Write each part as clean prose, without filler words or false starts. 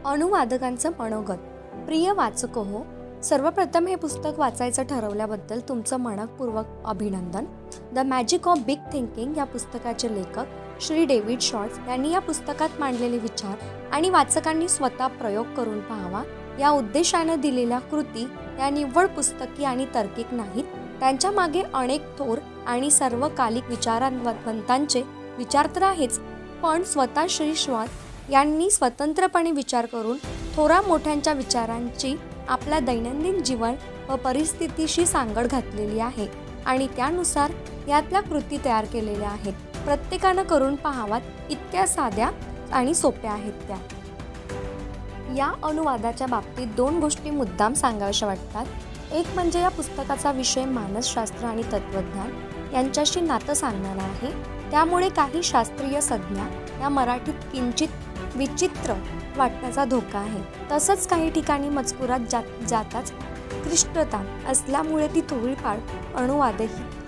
अनुवादकांचं मनोगत. प्रिय वाचक हो, सर्वप्रथम हे पुस्तक वाचायचं ठरवल्याबद्दल तुमचं मनपूर्वक अभिनंदन. The magic of big thinking या पुस्तकाचे लेखक श्री डेव्हिड शॉर्ट्स यांनी या पुस्तकात मांडलेले विचार आणि वाचकांनी स्वतः प्रयोग करून पाहावा या उद्देशाने दिलेल्या कृती या निव्वळ पुस्तकी आणि तार्किक नाहीत. त्यांच्या मागे अनेक थोर आणि सर्वकालिक विचारवंतांचे विचार तर आहेच, पण स्वतः श्री शॉर्ट्स यांनी स्वतंत्रपणे विचार करून थोरा मोठ्यांच्या विचारांची आपल्या दैनंदिन जीवन व परिस्थितीशी सांगड घातलेली आहे आणि त्यानुसार यातल्या कृती तयार केलेल्या आहेत. प्रत्येकानं करून पाहावात, इतक्या साध्या आणि सोप्या आहेत त्या. या अनुवादाच्या बाबतीत दोन गोष्टी मुद्दाम सांगाव्याशा वाटतात. एक म्हणजे या पुस्तकाचा विषय मानसशास्त्र आणि तत्त्वज्ञान यांच्याशी नातं सांगणारा आहे, त्यामुळे काही शास्त्रीय संज्ञा या मराठीत किंचित विचित्र वाटण्याचा धोका आहे. तसंच काही ठिकाणी मजकुरात जाताच क्लिष्टता असल्यामुळे ती थोडीफार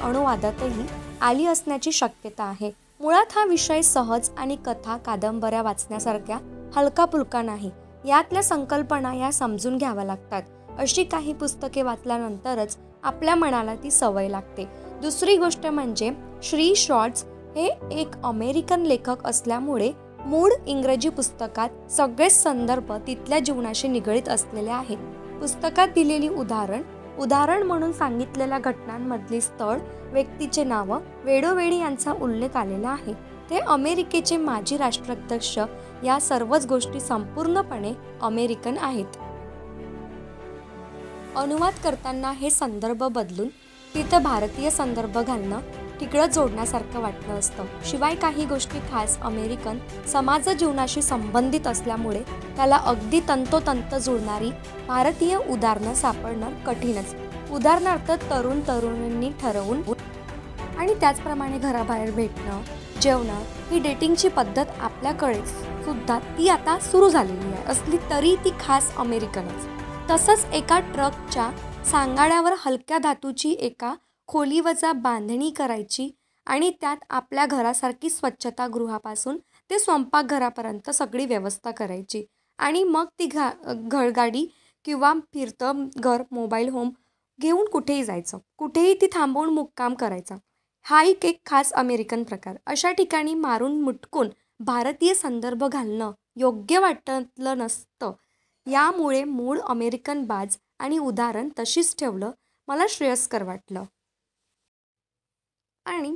अनुवादातही आली असण्याची शक्यता आहे. मुळात हा विषय सहज आणि कथा कादंबऱ्या वाचण्यासारख्या हलका-फुलका नाही. यातल्या संकल्पना या समजून घ्याव्या लागतात. अशी काही पुस्तके वाचल्यानंतरच आपल्या मनाला ती सवय लागते. दुसरी गोष्ट म्हणजे श्री शॉर्ट्स हे एक अमेरिकन लेखक असल्यामुळे मूळ इंग्रजी पुस्तकात सगळेच संदर्भ तिथल्या जीवनाशी निगडीत असलेले आहेत. पुस्तकात दिलेली उदाहरण म्हणून सांगितलेल्या घटनांमधली स्थळ, व्यक्तीचे नावं, वेळोवेळी यांचा उल्लेख आलेला आहे. ते अमेरिकेचे माजी राष्ट्राध्यक्ष या सर्वच गोष्टी संपूर्णपणे अमेरिकन आहेत. अनुवाद करताना हे संदर्भ बदलून तिथं भारतीय संदर्भ घालणं तिकडं जोडण्यासारखं वाटलं असतं. शिवाय काही गोष्टी खास अमेरिकन समाज जीवनाशी संबंधित असल्यामुळे त्याला अगदी तंतोतंत जुळणारी भारतीय उदाहरणं सापडणं कठीणच. उदाहरणार्थ तरुणींनी ठरवून आणि त्याचप्रमाणे घराबाहेर भेटणं, जेवणं ही डेटिंगची पद्धत आपल्याकडे सुद्धा ती आता सुरू झालेली आहे असली तरी ती खास अमेरिकनच. तसंच एका ट्रकच्या सांगाड्यावर हलक्या धातूची एका खोलीवजा बांधणी करायची आणि त्यात आपल्या घरासारखी स्वच्छतागृहापासून ते स्वयंपाकघरापर्यंत सगळी व्यवस्था करायची आणि मग ती घरगाडी किंवा फिरतं घर मोबाईल होम घेऊन कुठेही जायचं, कुठेही ती थांबवून मुक्काम करायचा. हा एक खास अमेरिकन प्रकार. अशा ठिकाणी मारून मुटकून भारतीय संदर्भ घालणं योग्य वाटलं नसतं. यामुळे मूळ अमेरिकन बाज आणि उदाहरण तशीच ठेवलं मला श्रेयस्कर वाटलं. आणि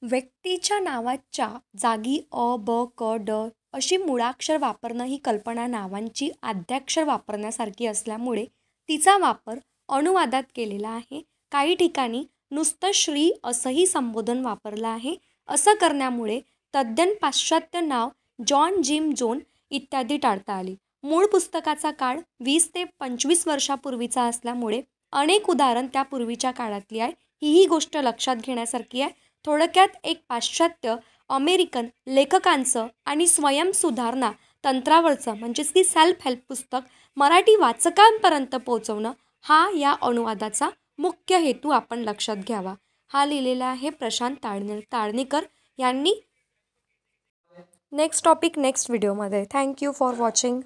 व्यक्तीच्या नावाच्या जागी अ, ब, क, ड अशी मुळाक्षर वापरणं ही कल्पना नावांची आद्याक्षर वापरण्यासारखी असल्यामुळे तिचा वापर अनुवादात केलेला आहे. काही ठिकाणी नुसतं श्री असंही संबोधन वापरलं आहे. असं करण्यामुळे तद्दन पाश्चात्य नाव जॉन, जिम, जोन इत्यादी टाळता आली. मूळ पुस्तकाचा काळ 20 ते 25 वर्षापूर्वीचा असल्यामुळे अनेक उदाहरण त्या पूर्वीच्या काळातली आहे. ही गोष्ट लक्षात घेण्यासारखी आहे. थोडक्यात एक पाश्चात्य अमेरिकन लेखकांचं आणि स्वयंसुधारणा तंत्रावरचं म्हणजेच की सेल्फ हेल्प पुस्तक मराठी वाचकांपर्यंत पोहोचवणं हा या अनुवादाचा मुख्य हेतू आपण लक्षात घ्यावा. हा लिहिलेला आहे प्रशांत ताळणीकर यांनी. नेक्स्ट टॉपिक नेक्स्ट व्हिडिओमध्ये. Thank you for watching.